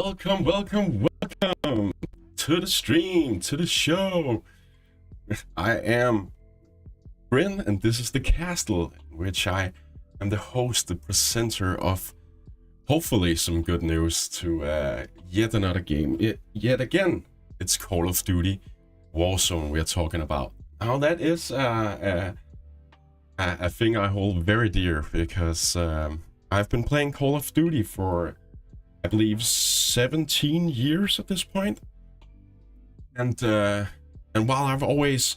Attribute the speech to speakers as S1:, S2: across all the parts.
S1: Welcome to the stream, to the show. I am Bryn, and this is the castle, in which I am the host, the presenter of hopefully some good news to yet another game. Yet again, it's Call of Duty Warzone we're talking about. Now, that is a thing I hold very dear because I've been playing Call of Duty for, I believe, 17 years at this point. And while I've always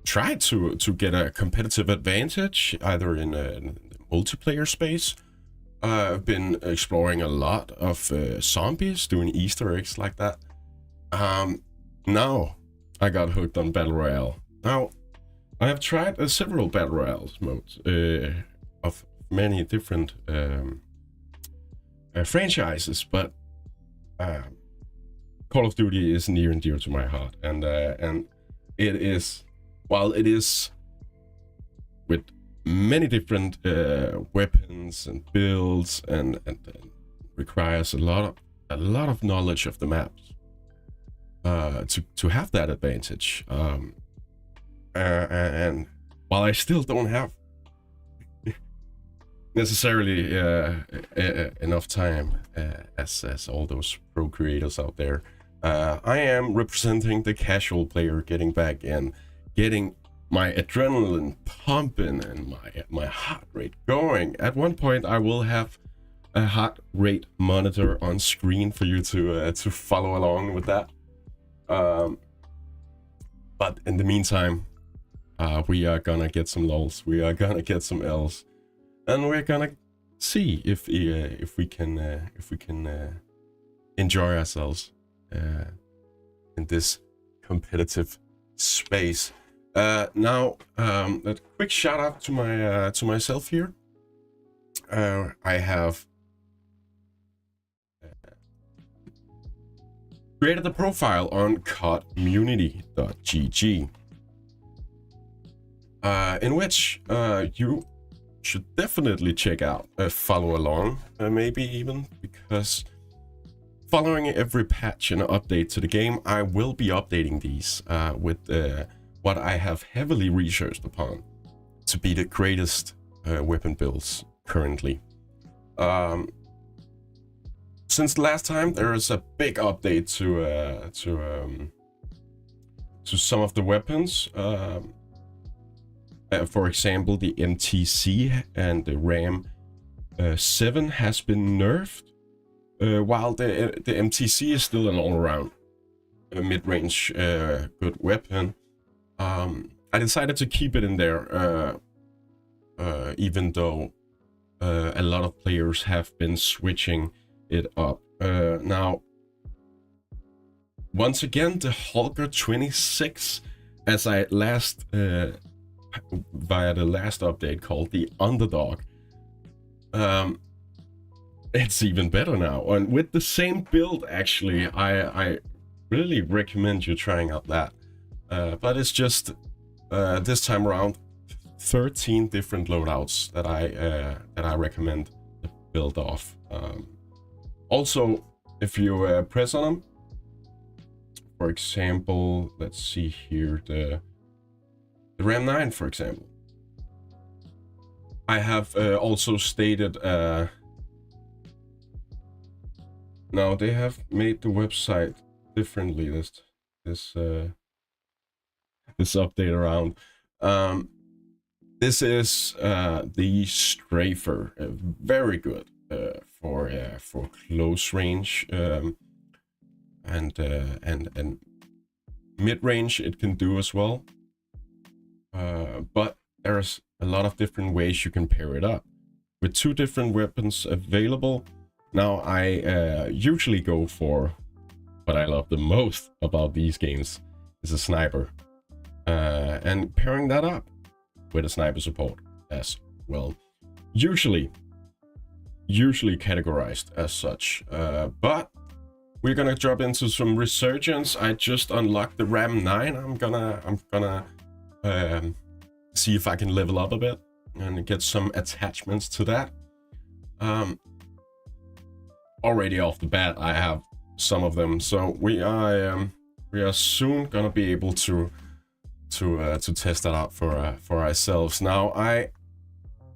S1: tried to get a competitive advantage, either in the multiplayer space, I've been exploring a lot of zombies, doing Easter eggs like that. Now I got hooked on Battle Royale. Now, I have tried several Battle Royale modes of many different franchises, but Call of Duty is near and dear to my heart, and it is, while it is with many different weapons and builds, and requires a lot of knowledge of the maps to have that advantage. And while I still don't have necessarily enough time as all those pro creators out there, I am representing the casual player, getting back in, getting my adrenaline pumping and my heart rate going. At one point, I will have a heart rate monitor on screen for you to follow along with that. But in the meantime, we are gonna get some lulls, we are gonna get some L's, and we're gonna see if we can enjoy ourselves in this competitive space. Now, a quick shout out to myself here. I have created a profile on codmunity.gg, in which you should definitely check out, follow along, maybe even, because following every patch and update to the game, I will be updating these with what I have heavily researched upon to be the greatest weapon builds currently. Since last time, there is a big update to some of the weapons. For example, the MTC and the RAM 7 has been nerfed, while the MTC is still an all-around mid-range good weapon. I decided to keep it in there, even though a lot of players have been switching it up. Now, once again, the Holger 26, as I last via the last update called the Underdog, it's even better now, and with the same build. Actually, I really recommend you trying out that, but it's just this time around 13 different loadouts that I recommend to build off. Also, if you press on them, for example, let's see here, the RAM 9, for example, I have also stated, now they have made the website differently this update around. This is the Strafer, very good for close range, and mid range it can do as well. But there's a lot of different ways you can pair it up with two different weapons available. Now, I usually go for what I love the most about these games is a sniper, and pairing that up with a sniper support as well, usually categorized as such. But we're gonna drop into some resurgence. I just unlocked the RAM 9. I'm gonna see if I can level up a bit and get some attachments to that. already off the bat, I have some of them. So we are soon gonna be able to test that out for ourselves. Now, I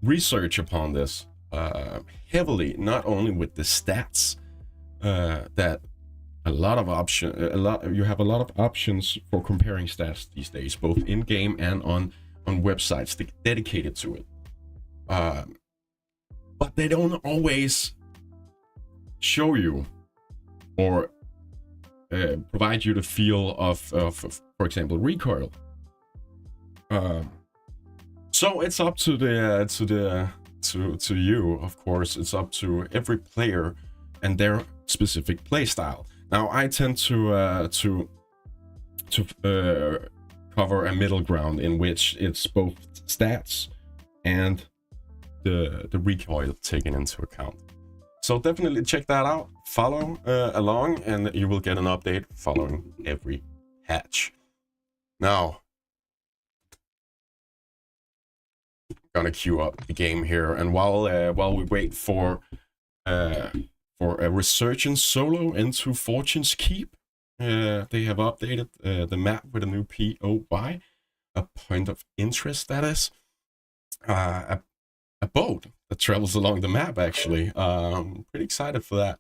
S1: research upon this heavily, not only with the stats, that you have a lot of options for comparing stats these days, both in game and on websites dedicated to it. But they don't always show you or provide you the feel of for example, recoil. So it's up to you, of course. It's up to every player and their specific playstyle. Now, I tend to cover a middle ground in which it's both stats and the recoil taken into account. So definitely check that out, follow along, and you will get an update following every patch. Now, I'm gonna queue up the game here, and while we wait for a resurgence solo into Fortune's Keep, they have updated the map with a new POI, a point of interest, that is. A boat that travels along the map, actually. I'm pretty excited for that.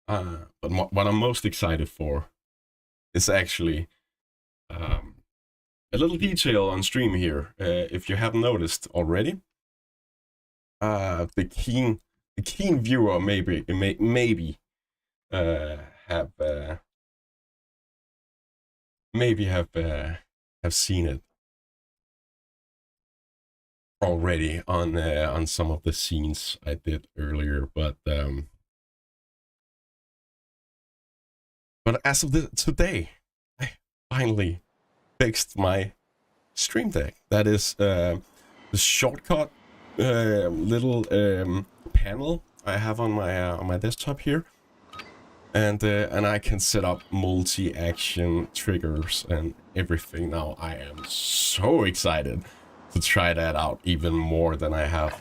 S1: But what I'm most excited for is actually a little detail on stream here. If you haven't noticed already, the keen viewer maybe have seen it already on some of the scenes I did earlier, but as of today, I finally fixed my Stream Deck. That is the shortcut little panel I have on my desktop here, and I can set up multi-action triggers and everything. Now I am so excited to try that out even more than I have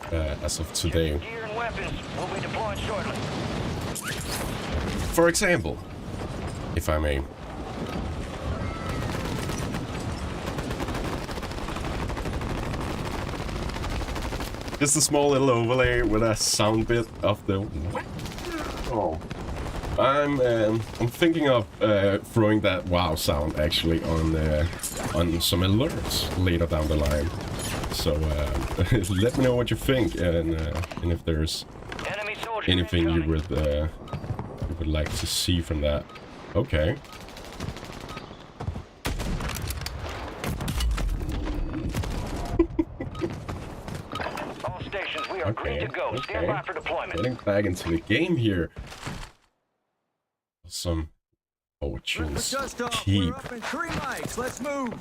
S1: as of today.
S2: Gear and weapons will be deployed shortly.
S1: For example, if I may. Just a small little overlay with a sound bit of the... Oh. I'm thinking of throwing that wow sound actually on some alerts later down the line. So let me know what you think, and if there's anything you would like to see from that. Okay.
S2: All stations, we are green to go. Stand by for deployment.
S1: Getting back into the game here. Some Fortune's Keep.
S3: Let's move.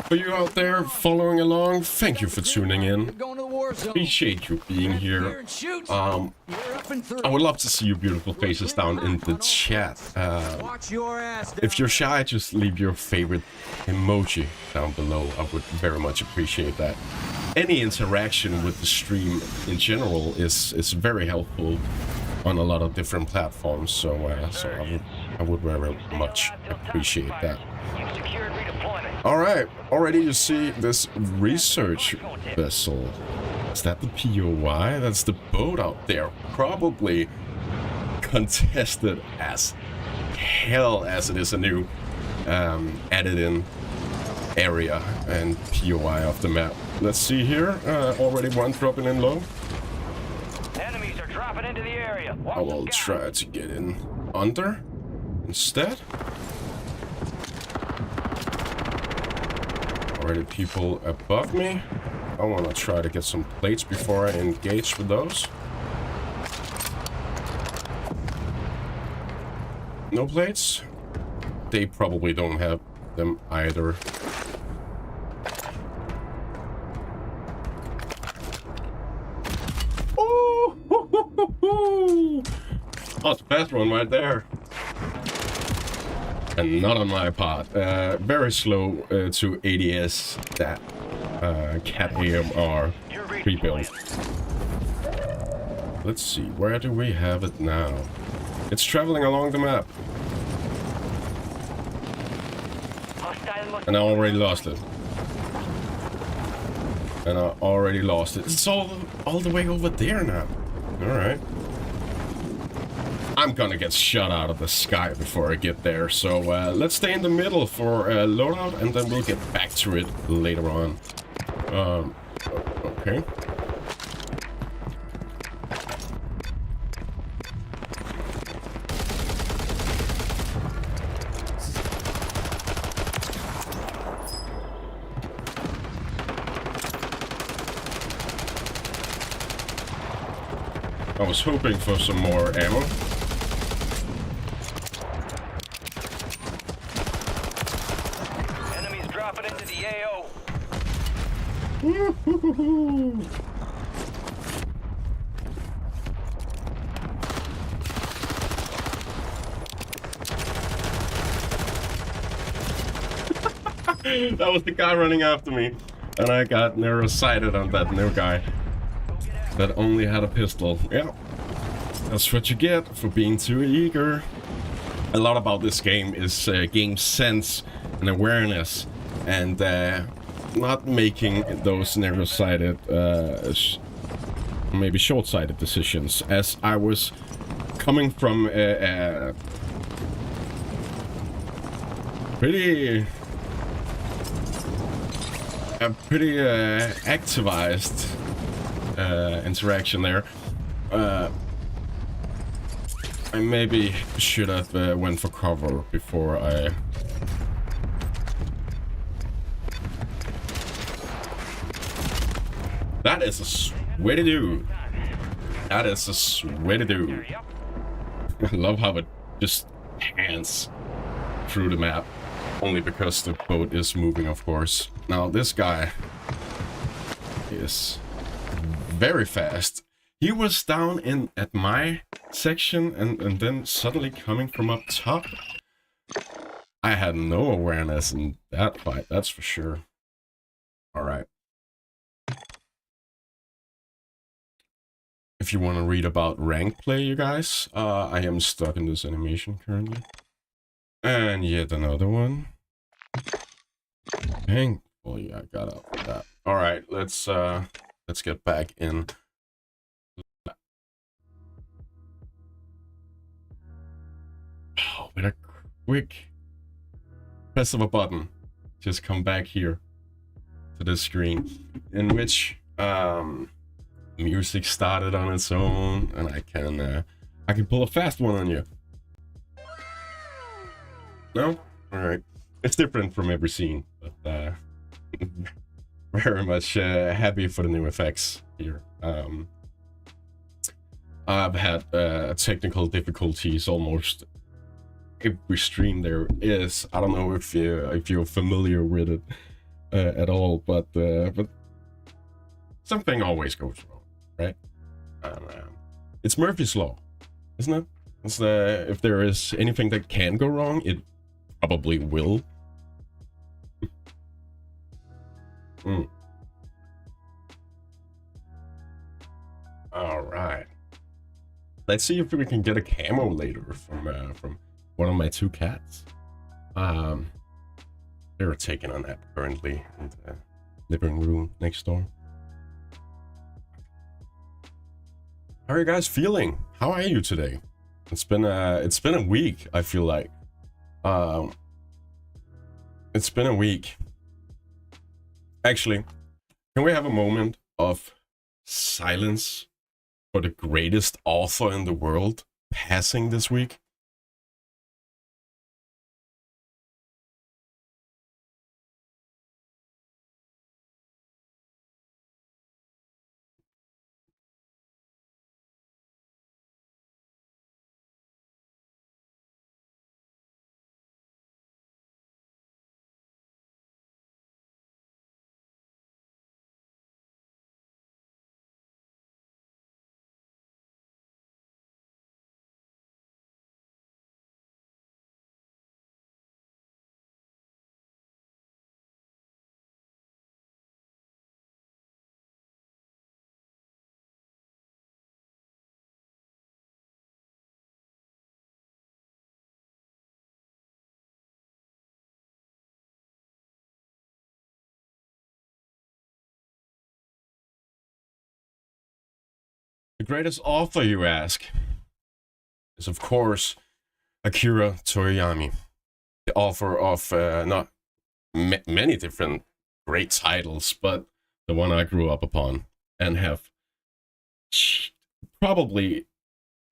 S1: For you out there following along, thank you for tuning in. Appreciate you being here. I would love to see your beautiful faces down in the chat. If you're shy, just leave your favorite emoji down below. I would very much appreciate that. Any interaction with the stream in general is very helpful on a lot of different platforms, so I would very much appreciate that. Alright, already you see this research vessel. Is that the POI? That's the boat out there. Probably contested as hell, as it is a new added in area and POI of the map. Let's see here, already one dropping in low.
S2: Enemies are dropping into the area.
S1: I will try to get in under instead. Already people above me. I want to try to get some plates before I engage with those. No plates? They probably don't have them either. Oh, that's a fast one right there. And not on my part. Very slow to ADS that Cat AMR pre-built. let's see, where do we have it now? It's traveling along the map. And I already lost it. It's all the way over there now. Alright. I'm gonna get shot out of the sky before I get there, so let's stay in the middle for loadout, and then we'll get back to it later on. Okay. I was hoping for some more ammo.
S2: Enemies dropping into the AO.
S1: That was the guy running after me, and I got narrow-sighted on that new guy that only had a pistol. Yeah, that's what you get for being too eager. A lot about this game is game sense and awareness, and not making those narrow-sighted, maybe short-sighted decisions. As I was coming from a pretty activized interaction there. I maybe should have went for cover before I... That is a sweaty dude. That is a sweaty dude. I love how it just pans through the map. Only because the boat is moving, of course. Now, this guy is very fast. He was down in at my section and then suddenly coming from up top. I had no awareness in that fight, that's for sure. Alright. If you want to read about rank play, you guys, I am stuck in this animation currently. And yet another one. Thankfully, I got out of that. Alright, let's get back in. Oh, with a quick press of a button, just come back here to the screen, in which music started on its own, and I can pull a fast one on you. No? Alright. It's different from every scene, but very much happy for the new effects here. I've had technical difficulties almost every stream there is. I don't know if you're familiar with it at all, but something always goes wrong, right? It's Murphy's Law, isn't it? It's if there is anything that can go wrong, it probably will. All right. Let's see if we can get a camo later from one of my two cats. They're taking a nap currently in the living room next door. How are you guys feeling? How are you today? It's been a week, I feel like. It's been a week. Actually, can we have a moment of silence for the greatest author in the world passing this week? The greatest author, you ask, is of course Akira Toriyama, the author of not many different great titles, but the one I grew up upon and have probably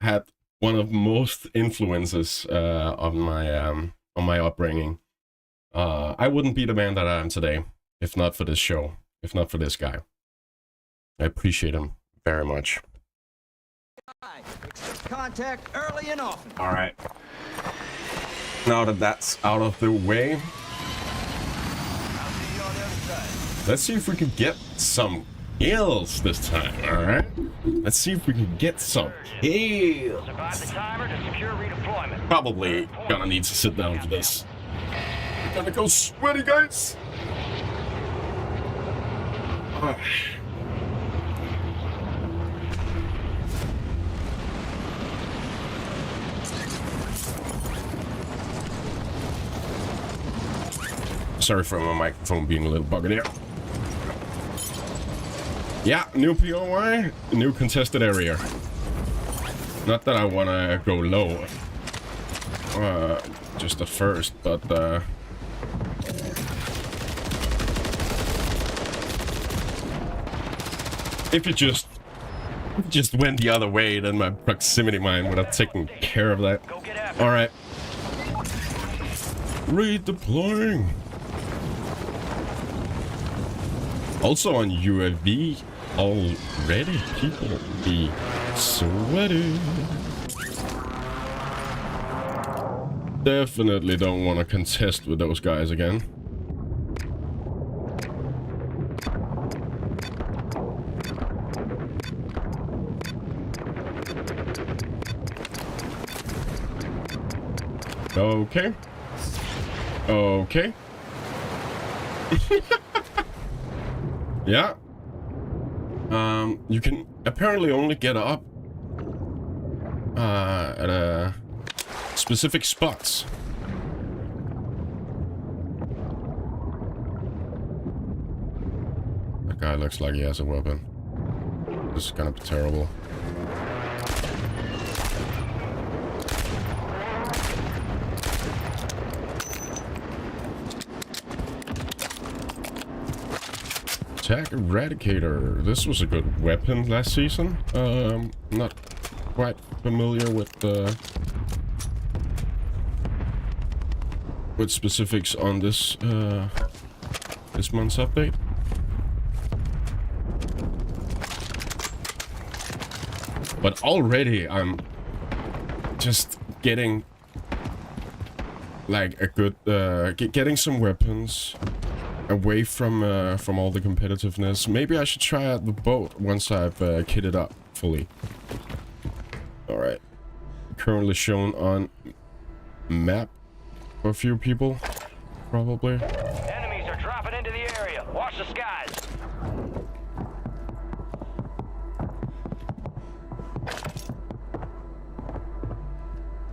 S1: had one of most influences on my upbringing. I wouldn't be the man that I am today if not for this show, if not for this guy. I appreciate him very much.
S3: Accept contact early and often.
S1: All right. Now that that's out of the way,
S3: I'll see you on the other side.
S1: let's see if we can get some kills this time. All right. Let's see if we can get some kills.
S2: Survive the timer to secure redeployment.
S1: Probably gonna need to sit down for this. We're gonna go sweaty, guys. Ah. Sorry for my microphone being a little buggered there. Yeah, new POI, new contested area. Not that I wanna go low, just at first, but if you just went the other way, then my proximity mine would have taken care of that.
S2: Go get after.
S1: All right, redeploying. Also on UAV already, people be sweaty. Definitely don't want to contest with those guys again. Okay. Okay. Yeah. You can apparently only get up at specific spots. That guy looks like he has a weapon. This is gonna be terrible. Attack Eradicator. This was a good weapon last season. Not quite familiar with specifics on this this month's update. But already I'm just getting like a good getting some weapons away from all the competitiveness. Maybe I should try out the boat once I've kitted up fully. All right, currently shown on map for a few people, probably.
S2: Enemies are dropping into the area. Watch the skies.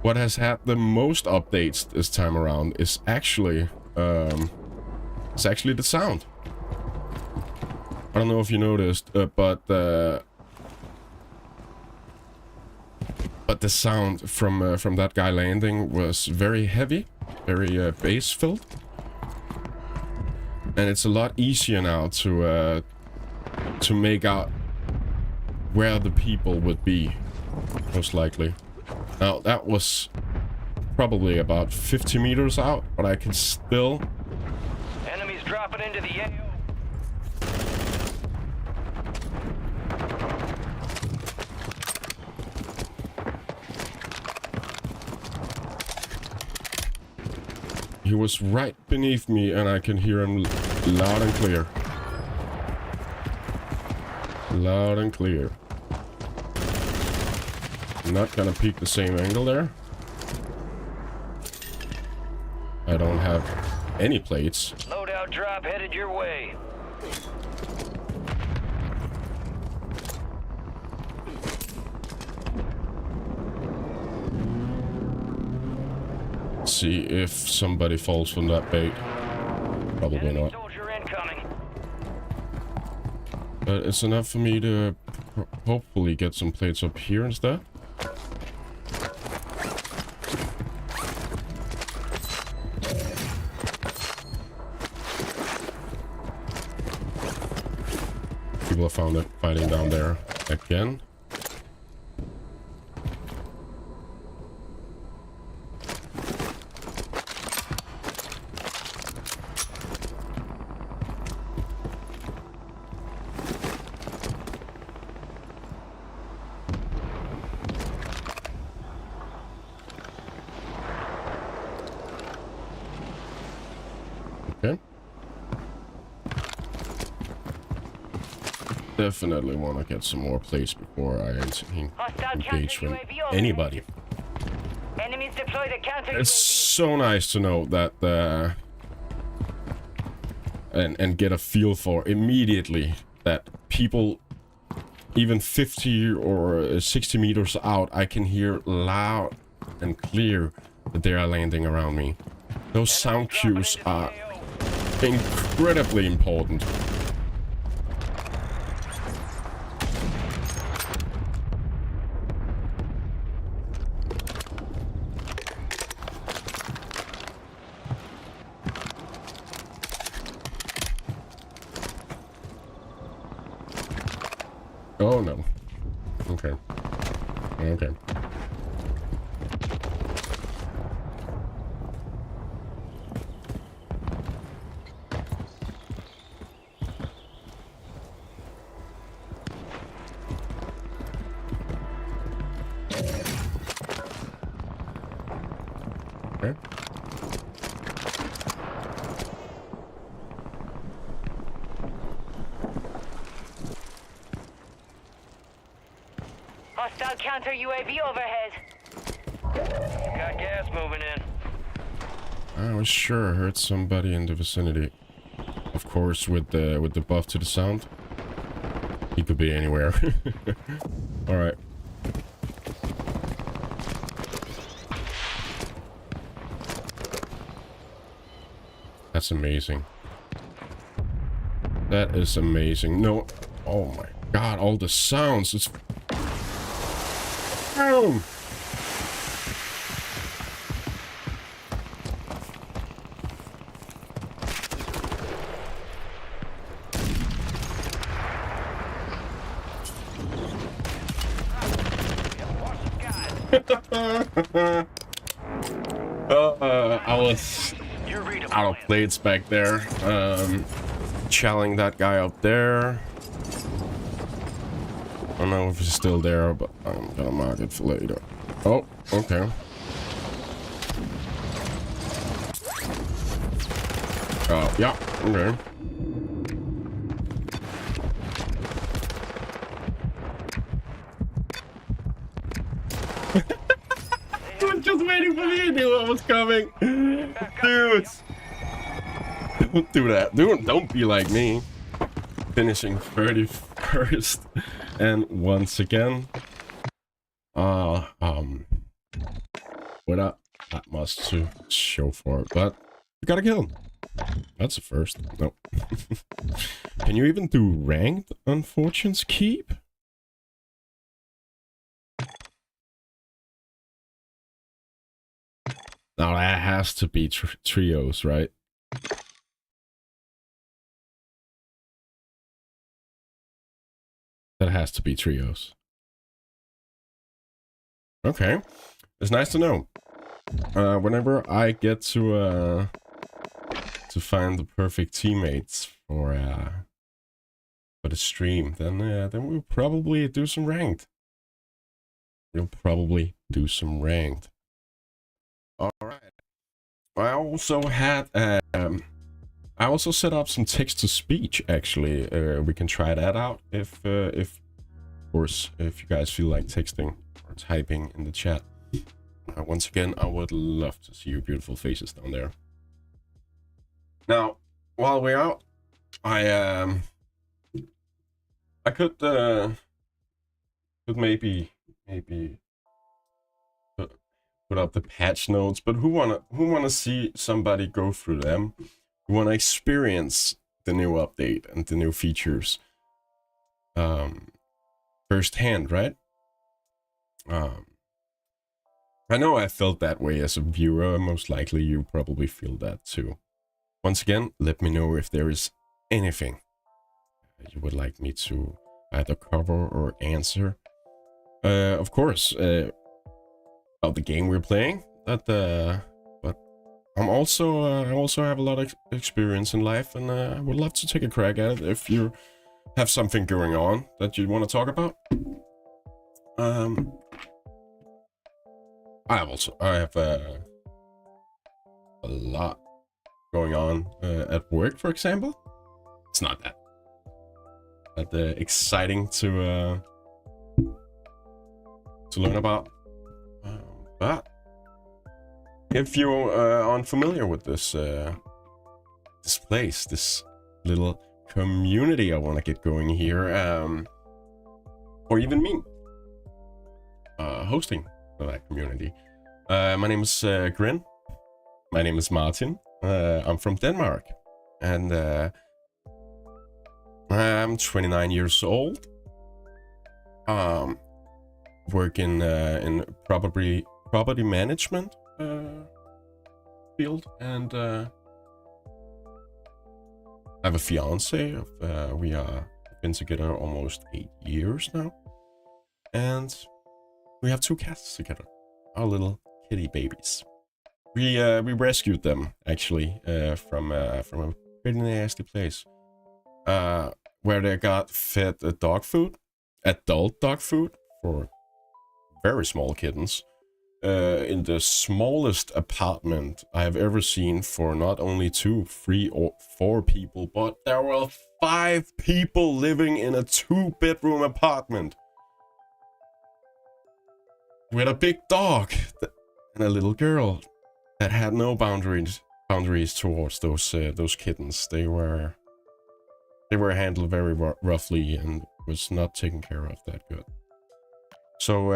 S1: What has had the most updates this time around is actually the sound. I don't know if you noticed, but the sound from that guy landing was very heavy, very bass filled, and it's a lot easier now to make out where the people would be, most likely. Now that was probably about 50 meters out, but I can still.
S2: Enemies dropping into the AO.
S1: He was right beneath me and I can hear him loud and clear. Loud and clear. I'm not gonna peek the same angle there. I don't have any plates.
S2: Loadout drop headed your way.
S1: See if somebody falls from that bait. Probably
S2: Enemy
S1: not.
S2: soldier incoming.
S1: But it's enough for me to hopefully get some plates up here instead. People have found it fighting down there again. Okay. Definitely want to get some more plays before I engage with anybody.
S2: Enemies deployed a counter
S1: It's
S2: UAV.
S1: so nice to know that and get a feel for immediately that people even 50 or 60 meters out, I can hear loud and clear that they are landing around me. Those sound cues are incredibly important. Oh no. Okay. Okay. Okay.
S2: Hostile counter UAV overhead.
S3: Got gas moving in.
S1: I was sure I heard somebody in the vicinity. Of course, with the buff to the sound, he could be anywhere. All right. That's amazing. That is amazing. No, oh my god, all the sounds. It's boom. I was
S2: You're redeploying.
S1: out of plates back there. Challing that guy up there. I don't know if he's still there, but I'm gonna mark it for later. Oh, okay. Oh, yeah, okay. I was just waiting for me to know what was coming. Dude. Don't do that. Don't be like me. Finishing 31st. And once again. Without that much to show for it. But you got a kill. That's a first. No. Can you even do ranked on Fortune's Keep? Now that has to be trios, right? That has to be trios. Okay. It's nice to know. Whenever I get to find the perfect teammates for the stream, then we'll probably do some ranked. We'll probably do some ranked. All right. I also had I also set up some text to speech. Actually, we can try that out if of course if you guys feel like texting or typing in the chat. Once again, I would love to see your beautiful faces down there. Now, while we're out, I could maybe put up the patch notes, but who wanna see somebody go through them? Who wanna experience the new update and the new features? firsthand, right? I know I felt that way as a viewer. Most likely you probably feel that too. Once again, let me know if there is anything you would like me to either cover or answer. Of course, about the game we're playing. But I also have a lot of experience in life, and I would love to take a crack at it if you have something going on that you want to talk about. I have a lot going on at work, for example. It's not that exciting to learn about, but if you are unfamiliar with this place, this little community I want to get going here, or even me hosting that community. My name is Grin. My name is Martin. I'm from Denmark, and I'm 29 years old. Working in property management field, and I have a fiance. We are been together almost 8 years now, and we have 2 cats together, our little kitty babies. We rescued them actually from a pretty nasty place, where they got fed dog food, adult dog food for very small kittens, in the smallest apartment I have ever seen for not only 2, 3, or 4 people, but there were 5 people living in a 2-bedroom apartment with a big dog and a little girl that had no boundaries towards those kittens. They were handled very roughly and was not taken care of that good. So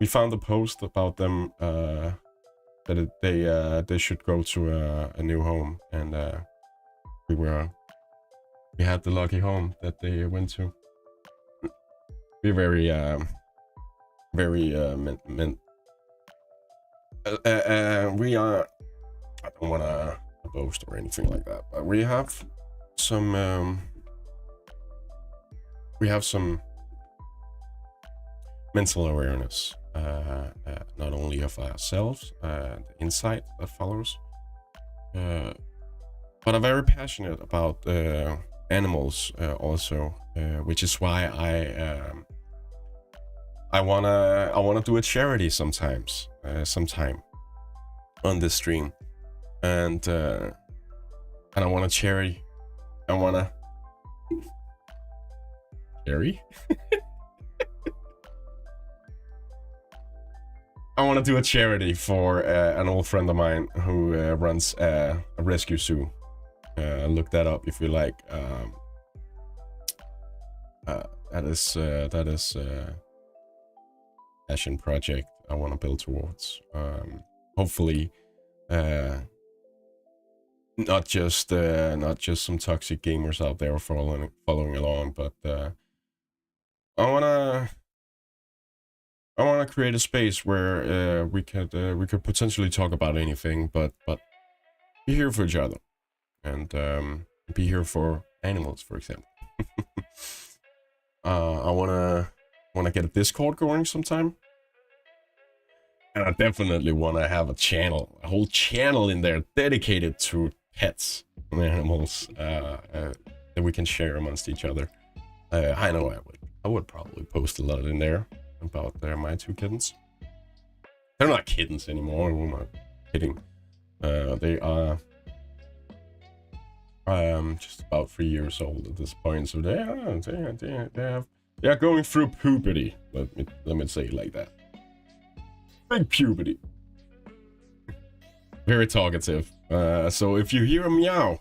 S1: we found a post about them, that they should go to a new home, and we had the lucky home that they went to. We're very we are. I don't want to boast or anything like that, but we have some mental awareness, not only of ourselves, the insight that follows, but I'm very passionate about animals also, which is why I wanna do a charity sometime on this stream, and I want a charity. I wanna charity. I want to do a charity for an old friend of mine who runs a rescue zoo. Look that up if you like. That is a passion project I want to build towards. Hopefully, not just some toxic gamers out there following along, but I want to create a space where we could potentially talk about anything, but be here for each other, and be here for animals, for example. I wanna get a Discord going sometime, and I definitely want to have a whole channel in there dedicated to pets and animals that we can share amongst each other. I know I would probably post a lot in there about my 2 kittens. They're not kittens anymore. Who am I kidding? They are just about 3 years old at this point, so they are going through puberty. Let me say it like that. Big puberty. Very talkative. So if you hear a meow,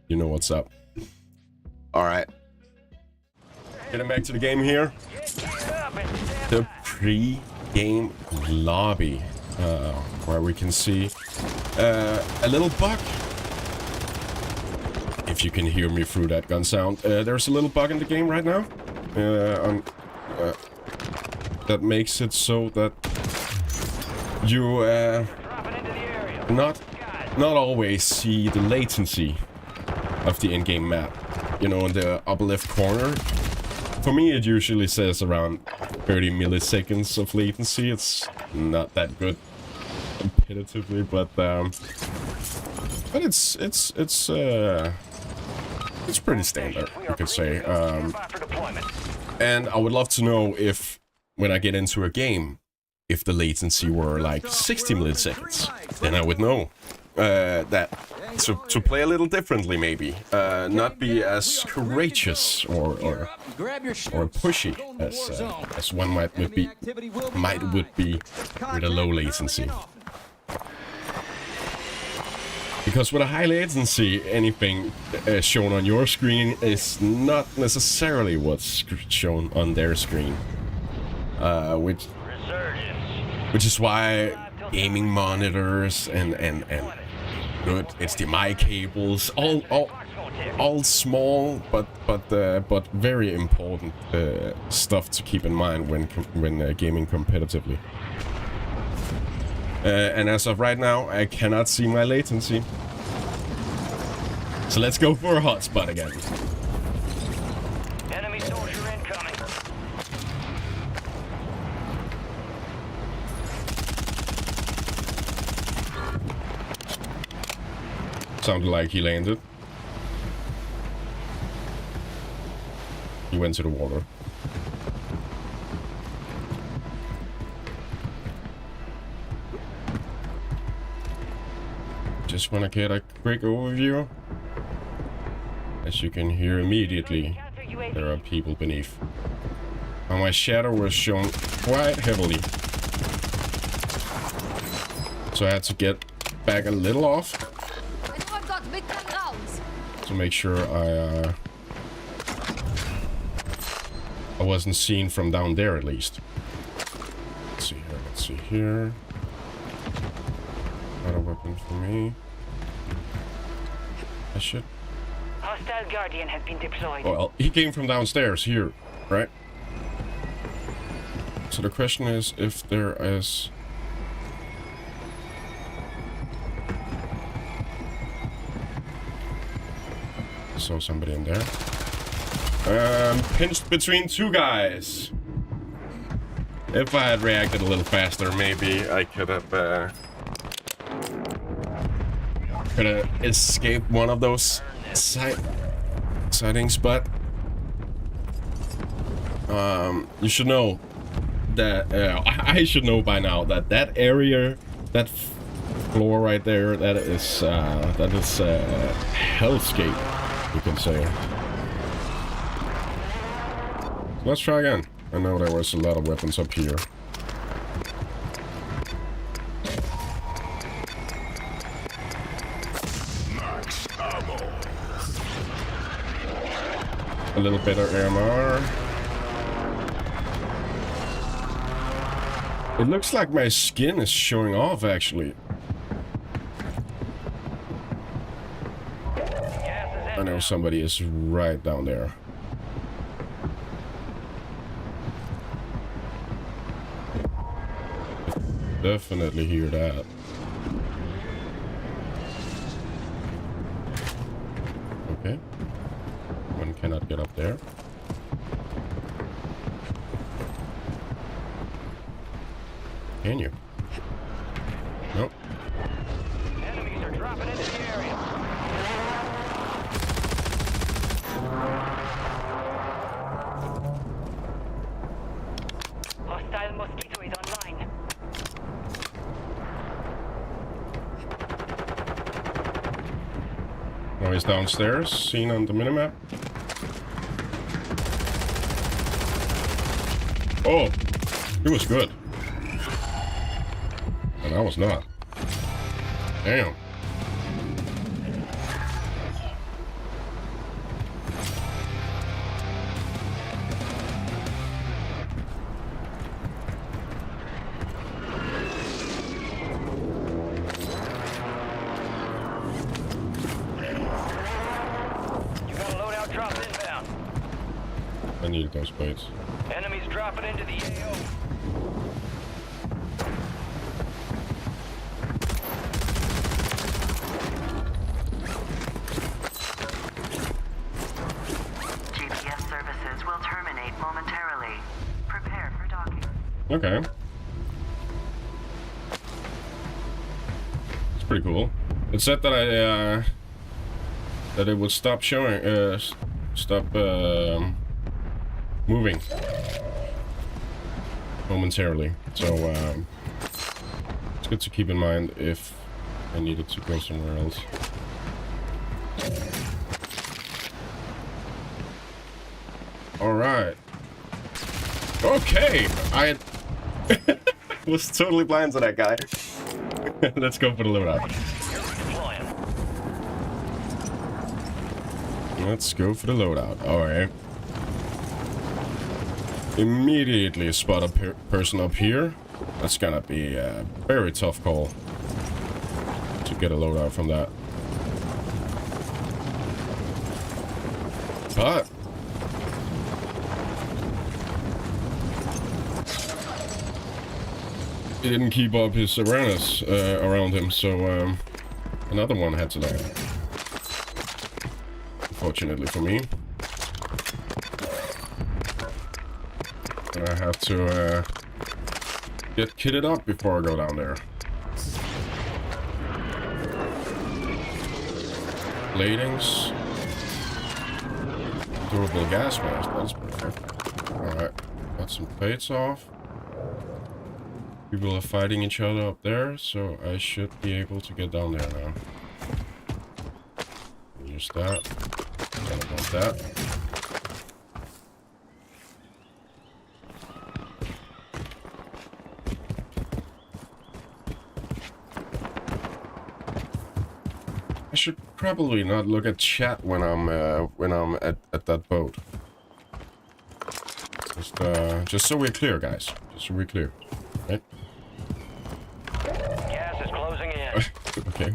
S1: you know what's up. All right. Getting back to the game here. The pre-game lobby, where we can see a little bug if you can hear me through that gun sound. There's a little bug in the game right now. That makes it so that you
S2: Dropping into the area.
S1: not always see the latency of the in-game map. You know, in the upper left corner. For me, it usually says around 30 milliseconds of latency. It's not that good competitively, but it's pretty standard, you could say.
S2: Stand by for deployment.
S1: And I would love to know if, when I get into a game, if the latency were like 60 milliseconds, then I would know that to play a little differently, maybe, not be as courageous or pushy as one might would be with a low latency. Because with a high latency, anything shown on your screen is not necessarily what's shown on their screen, which is why gaming monitors and good HDMI cables, all small but very important stuff to keep in mind when gaming competitively. And as of right now, I cannot see my latency. So let's go for a hotspot again.
S2: Enemy soldier incoming.
S1: Sounded like he landed. He went to the water. Just want to get a quick overview. As you can hear immediately, there are people beneath. And my shadow was shown quite heavily. So I had to get back a little off to make sure I wasn't seen from down there at least. Let's see here. Not a weapon for me. I should.
S2: Hostile Guardian has been deployed.
S1: Well, he came from downstairs here, right? So the question is if there is... Saw somebody in there. Pinched between two guys. If I had reacted a little faster, maybe I could have escaped one of those sightings, but you should know that I should know by now that that area, that floor right there, that is hellscape, you can say. Let's try again. I know there was a lot of weapons up here. A little bit of AMR. It looks like my skin is showing off, actually. I know somebody is right down there. Definitely hear that. Okay. One cannot get up there. Can you? Nope.
S2: Enemies are dropping into the area. Hostile Mosquito is online.
S1: Oh, he's downstairs, seen on the minimap. Oh, he was good. And I was not. Damn. needed those plates.
S2: Enemies dropping into the AO.
S4: GPS services will terminate momentarily. Prepare for docking.
S1: Okay. It's pretty cool. It said that that it would stop showing, stop moving momentarily. So it's good to keep in mind if I needed to go somewhere else. All right. Okay, I was totally blind to that guy. Let's go for the loadout. Let's go for the loadout. All right. Immediately spot a person up here. That's gonna be a very tough call to get a loadout from that. But he didn't keep up his awareness around him, so another one had to land. Unfortunately for me. And I have to get kitted up before I go down there. Ladings. Durable gas mask, that's perfect. Alright, got some plates off. People are fighting each other up there, so I should be able to get down there now. Use that. Don't want that. I should probably not look at chat when I'm at that boat. Just so we're clear, guys. Just so we're clear, right?
S2: Gas is closing in.
S1: Okay.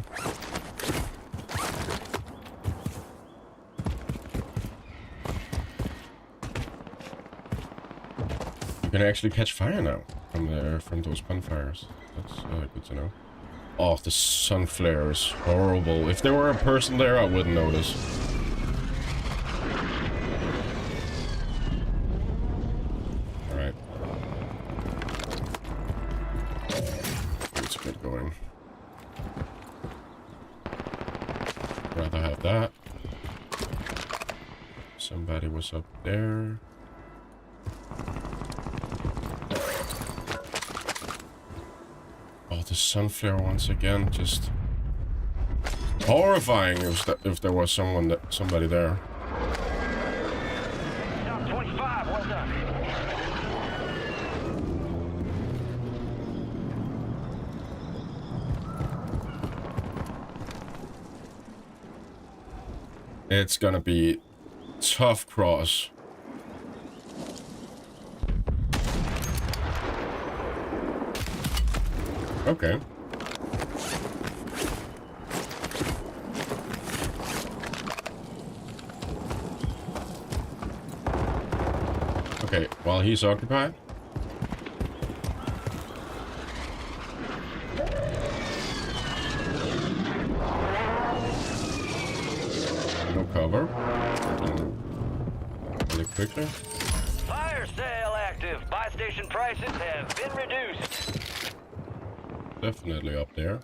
S1: You can actually catch fire now from those bonfires. That's good to know. Oh, the sun flare is horrible. If there were a person there, I wouldn't notice. Alright. Let's get going. Rather have that. Somebody was up there. Oh, the sun flare once again, just horrifying if there was somebody there.
S2: Top 25, well done.
S1: It's gonna be tough cross. Okay. Okay, while he's occupied. No cover. Really quickly.
S2: Fire sale active. Buy station prices have been reduced.
S1: Definitely up there.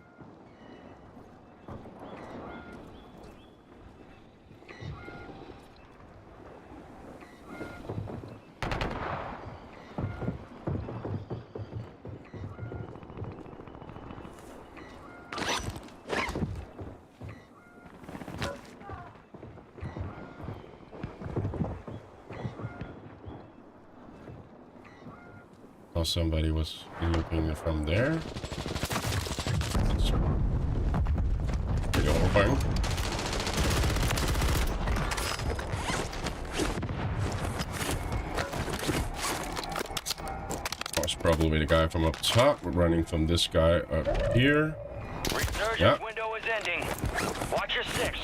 S1: Oh, somebody was looking from there. Pretty horrifying. Was probably the guy from up top. We're running from this guy up here.
S2: Resurgence
S1: Yeah.
S2: window is ending. Watch your six.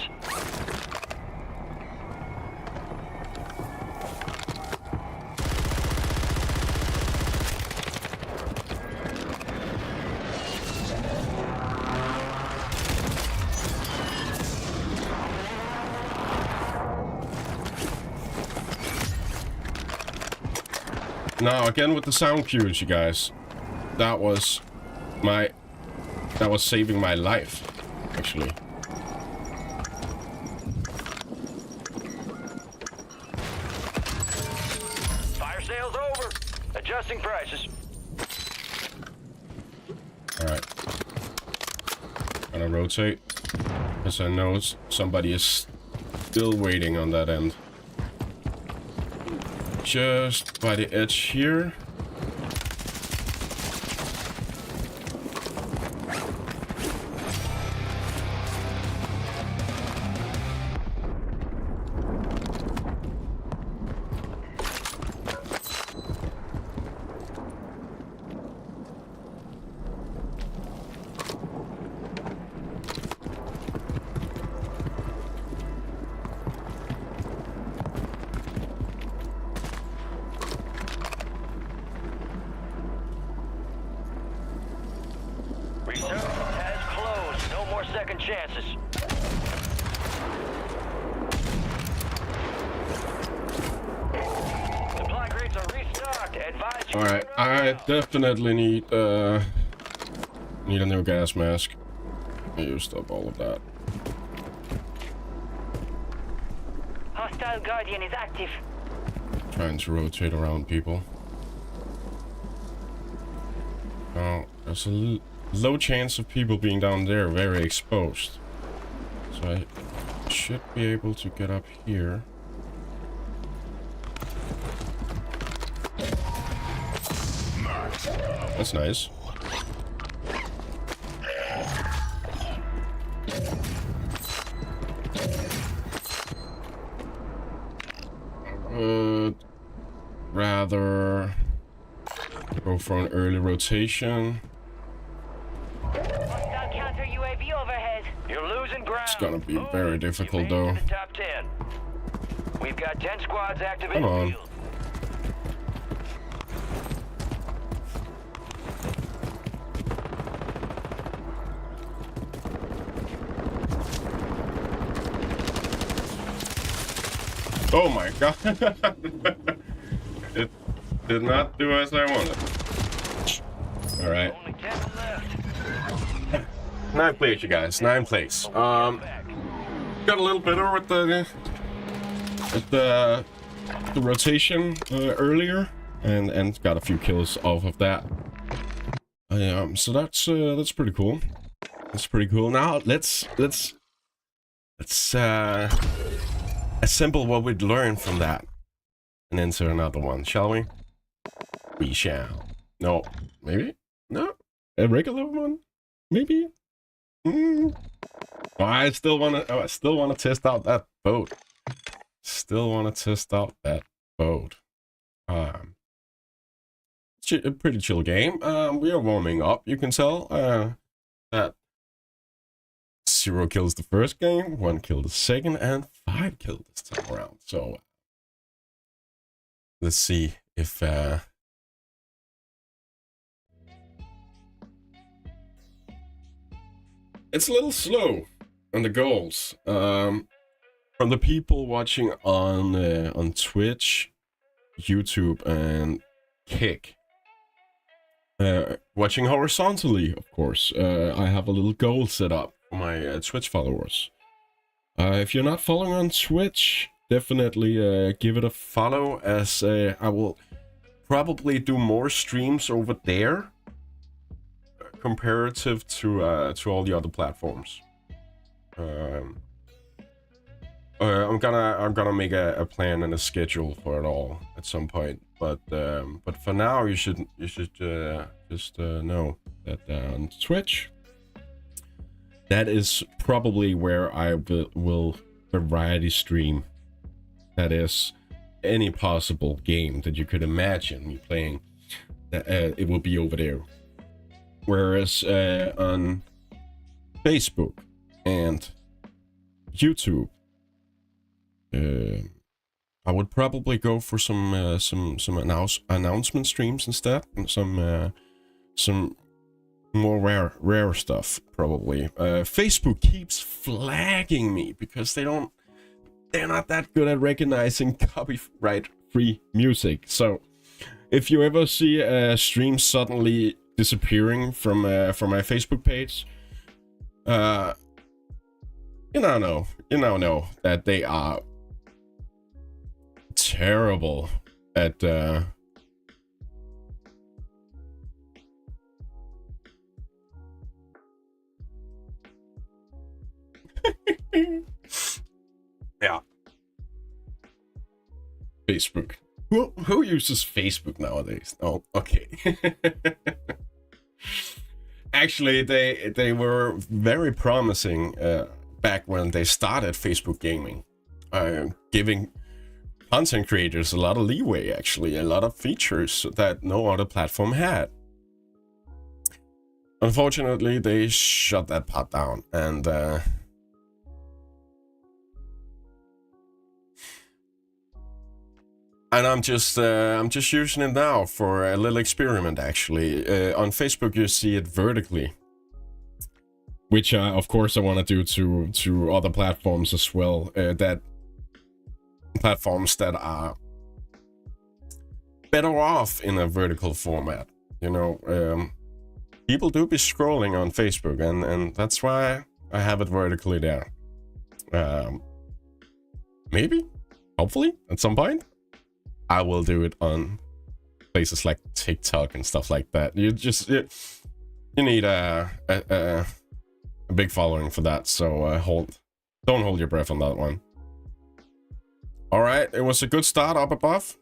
S1: Now again with the sound cues, you guys. That was saving my life, actually.
S2: Fire sales over. Adjusting prices.
S1: Alright. Gonna rotate. Because I know somebody is still waiting on that end. Just by the edge here.
S2: Resurgence has closed. No more second chances. Supply crates are restocked. Advise you.
S1: Alright, I definitely need a new gas mask. I used up all of that.
S4: Hostile Guardian is active.
S1: Trying to rotate around people. Oh, there's a low chance of people being down there, very exposed. So I should be able to get up here. That's nice. Rather go for an early rotation.
S4: Hostile counter UAV overhead.
S2: You're losing ground.
S1: It's gonna be very difficult,
S2: You made it
S1: though.
S2: to the top 10. We've got 10 squads active in
S1: Come
S2: the
S1: on.
S2: field.
S1: Oh my god. It did not do as I wanted. Alright.
S2: Only 10 left.
S1: 9th place, you guys. 9th place.
S2: Back.
S1: Got a little better with the rotation earlier, and got a few kills off of that. So that's pretty cool. That's pretty cool. Now let's assemble what we'd learned from that and enter another one, shall we? We shall. No, maybe? No? A regular one? Maybe? I still wanna test out that boat. Still wanna test out that boat. It's a pretty chill game. We are warming up, you can tell. That 0 kills the first game, 1 kill the second, and 5 killed this time around. So let's see if it's a little slow on the goals. From the people watching on Twitch, YouTube, and Kick. Watching horizontally, of course. I have a little goal set up for my Twitch followers. If you're not following on Twitch, definitely give it a follow, as I will probably do more streams over there comparative to all the other platforms. I'm gonna make a plan and a schedule for it all at some point. But for now, you should just know that on Twitch, that is probably where I will variety stream. That is, any possible game that you could imagine me playing, it will be over there. Whereas on Facebook and YouTube, I would probably go for some announcement streams instead, and some more rare stuff probably. Facebook keeps flagging me because they're not that good at recognizing copyright free music. So if you ever see a stream suddenly disappearing from my Facebook page, you now know that they are terrible at yeah. Facebook. Who uses Facebook nowadays? Oh, okay. Actually, they were very promising back when they started Facebook gaming, giving content creators a lot of leeway, actually, a lot of features that no other platform had. Unfortunately, they shut that part down, and I'm just using it now for a little experiment, actually. On Facebook, you see it vertically, which of course I want to do to other platforms as well. That platforms that are better off in a vertical format. You know, people do be scrolling on Facebook, and that's why I have it vertically there. Maybe, hopefully, at some point, I will do it on places like TikTok and stuff like that. You need a big following for that, so don't hold your breath on that one. All right, it was a good start up above.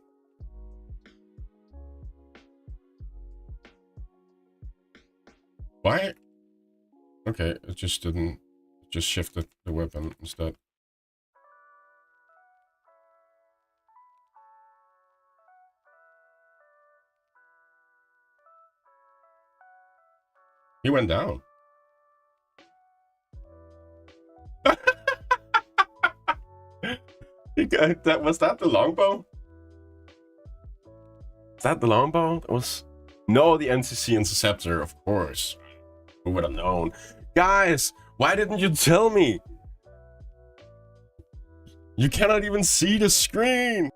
S1: Why? Okay, it just didn't. Just shifted the weapon instead. He went down. Was that the longbow? Is that the longbow? That was no, the NCC Interceptor, of course. Who would have known? Guys, why didn't you tell me? You cannot even see the screen.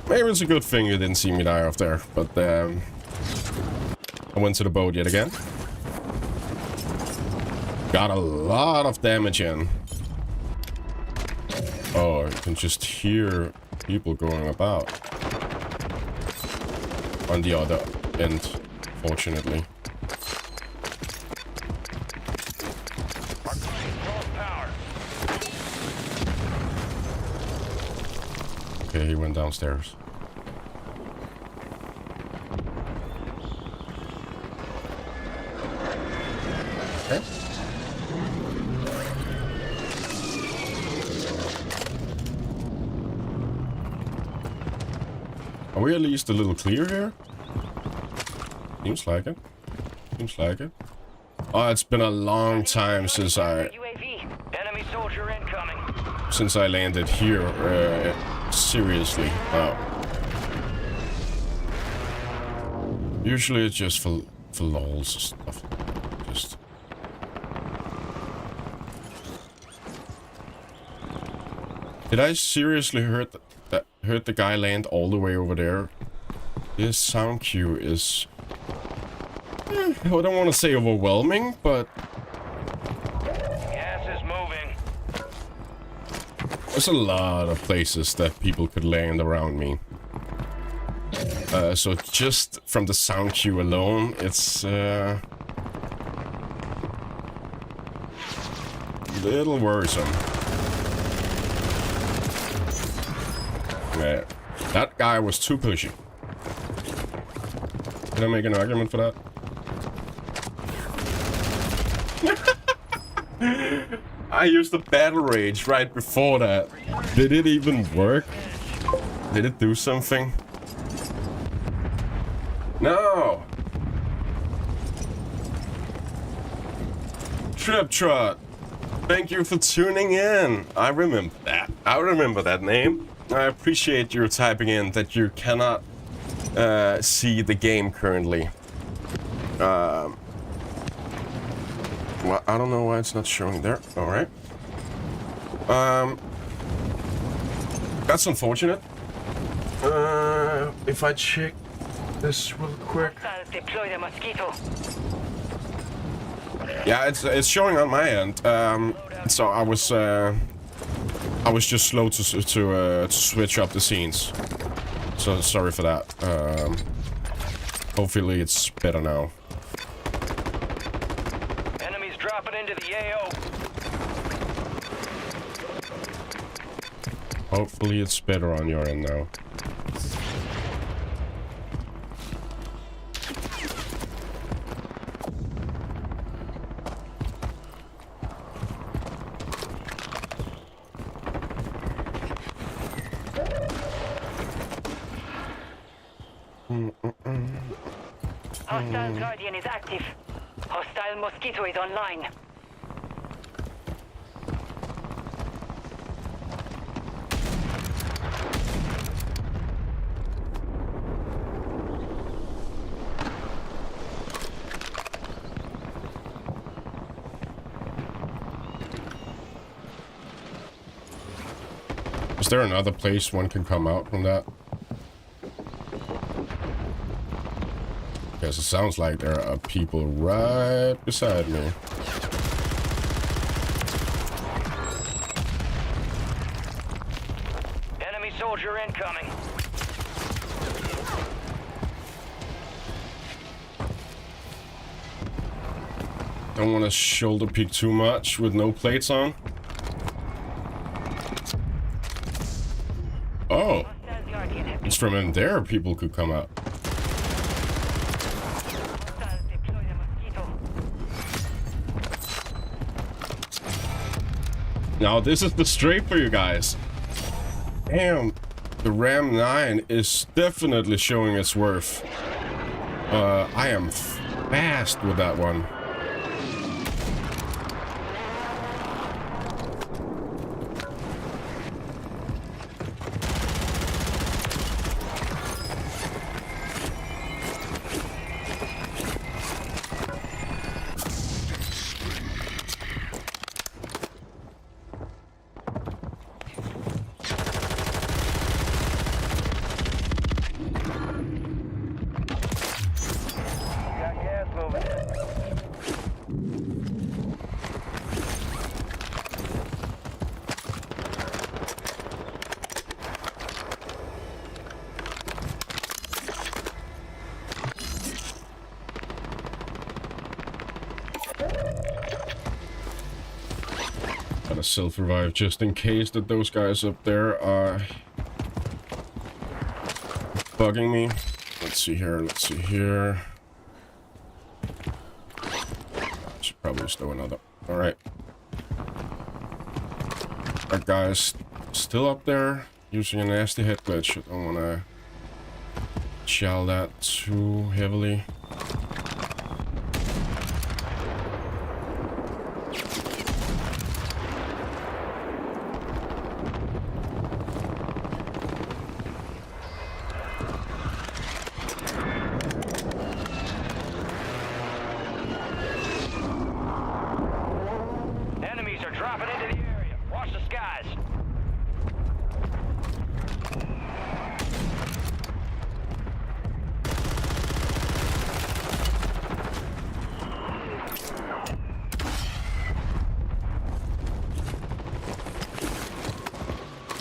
S1: Maybe it's a good thing you didn't see me die off there, but I went to the boat yet again. Got a lot of damage in. Oh, you can just hear people going about on the other end, fortunately. Okay, he went downstairs. Okay. Are we at least a little clear here? Seems like it. Seems like it. Oh, it's been a long time since I landed here. Seriously. Usually it's just for lols and stuff. Just. Did I seriously heard the guy land all the way over there? This sound cue is... I don't want to say overwhelming, but...
S2: Gas is moving.
S1: There's a lot of places that people could land around me. So just from the sound cue alone, it's a little worrisome. Yeah, that guy was too pushy. Can I make an argument for that? I used the battle rage right before that. Did it even work? Did it do something? No! Trip Trot, thank you for tuning in. I remember that. I remember that name. I appreciate you typing in that you cannot see the game currently. Well, I don't know why it's not showing there. All right. That's unfortunate. If I check this real quick.
S2: Deploy the mosquito.
S1: Yeah, it's showing on my end. So I was just slow to switch up the scenes. So sorry for that. Hopefully it's better now.
S2: Enemies dropping into the AO.
S1: Hopefully it's better on your end now.
S2: Hostile Guardian is active. Hostile Mosquito is online.
S1: Is there another place one can come out from that? Because it sounds like there are people right beside me.
S2: Enemy soldier incoming.
S1: Don't want to shoulder peek too much with no plates on. Oh,
S2: Hostile Guardian has been
S1: it's from in there people could come out.
S2: hostile. Deploy the mosquito.
S1: Now this is the straight for you guys. Damn, the Ram 9 is definitely showing its worth. I am fast with that one.
S3: Got gas moving.
S1: Got a self-revive just in case that those guys up there are bugging me. Let's see here, let's see here. Should probably just throw another. Alright. That guy's still up there using a nasty head glitch. I don't want to shell that too heavily.
S2: Enemies are dropping into the area. Watch the skies.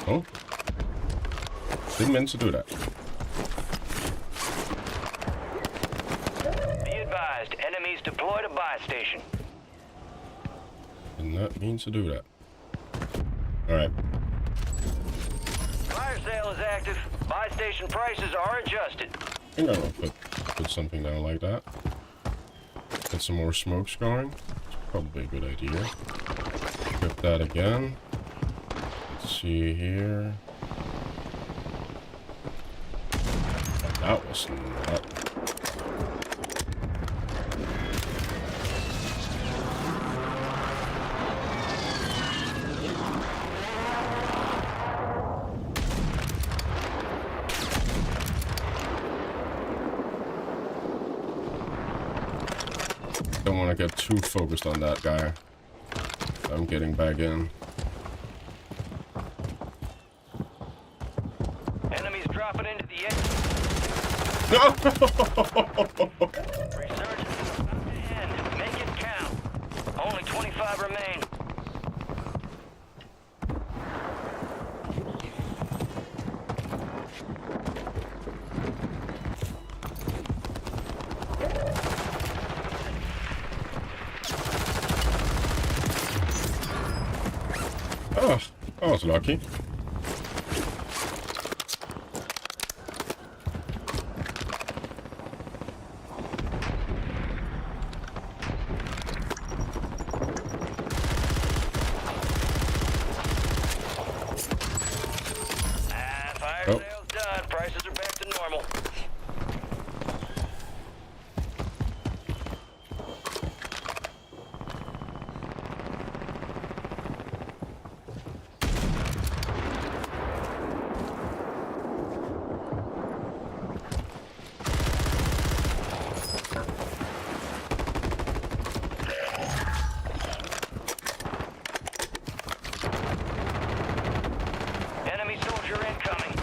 S1: Oh. Didn't mean to do that.
S2: Be advised, enemies deployed a buy station.
S1: Did not mean to do that. Alright.
S2: Fire sale is active. Buy station prices are adjusted.
S1: I think I'll put something down like that. Get some more smokes going. It's probably a good idea. Equip that again. Let's see here. That was not. Don't want to get too focused on that guy. I'm getting back in.
S3: Resurgence is about to end. Make it count. Only 25 remain.
S1: Oh, I was lucky.
S3: Fire
S1: Oh.
S3: sales done. Prices are back to normal. Enemy soldier incoming.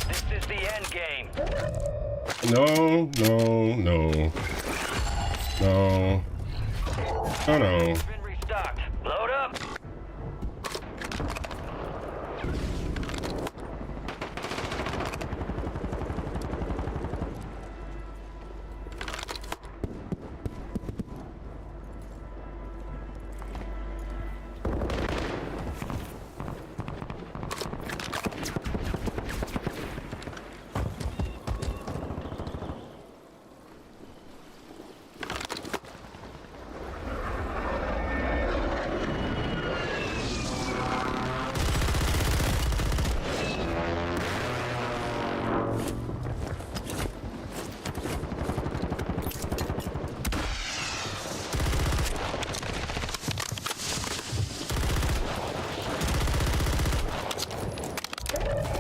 S3: This is the end game.
S1: No, no, no. No. Oh no.
S3: Been restocked. Load up.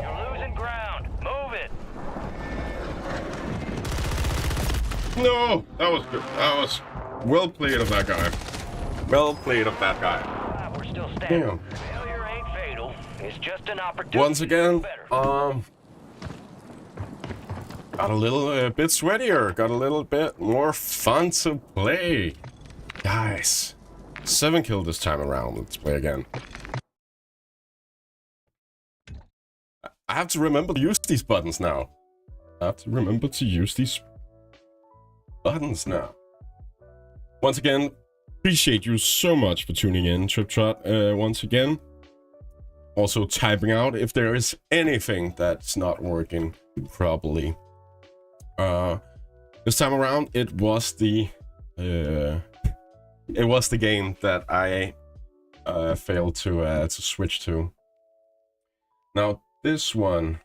S3: You're losing ground. Move it.
S1: No! That was good. That was well played of that guy. Well played of that guy.
S3: We're still standing.
S1: Damn.
S3: Failure ain't fatal. It's just an opportunity.
S1: Once again,
S3: Better.
S1: got a little bit sweatier. Got a little bit more fun to play. Guys, 7 kill this time around. Let's play again. I have to remember to use these buttons now. I have to remember to use these buttons now. Once again, appreciate you so much for tuning in, TripTrot, once again. Also typing out if there is anything that's not working properly. This time around, it was the game that I failed to switch to. Now this one,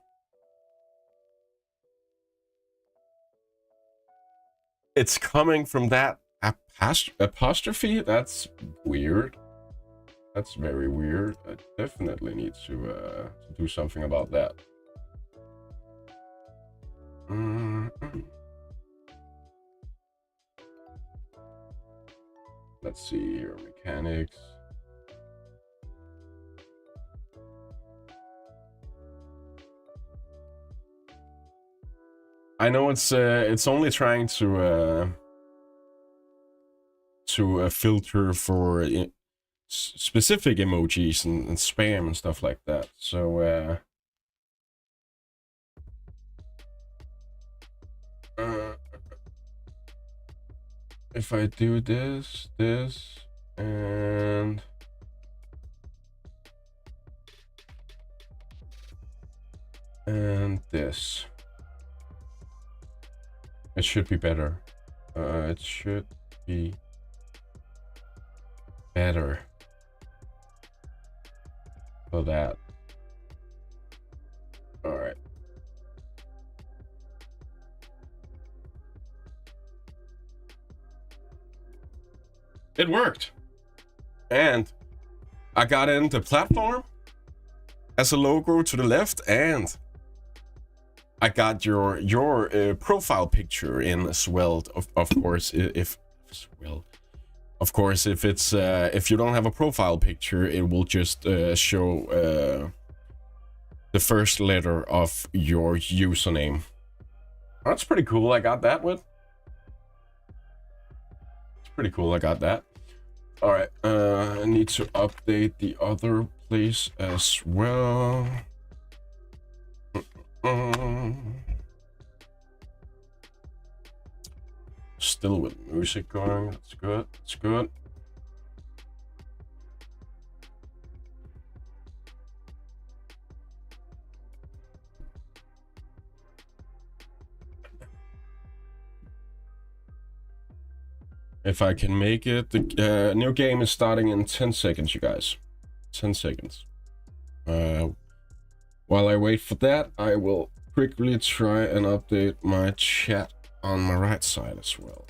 S1: it's coming from that apostrophe. That's weird. That's very weird. I definitely need to do something about that. Let's see here, mechanics. I know it's only trying to filter for specific emojis and spam and stuff like that. So if I do this, and this, it should be better. It should be better for that. All right. It worked. And I got into platform as a logo to the left, and I got your profile picture in as well. Of course, if it's if you don't have a profile picture, it will just show the first letter of your username. That's pretty cool. I got that one. It's pretty cool. I got that. All right. I need to update the other place as well. Still with music going. That's good. That's good. If I can make it, the new game is starting in 10 seconds, you guys. 10 seconds. While I wait for that, I will quickly try and update my chat on my right side as well.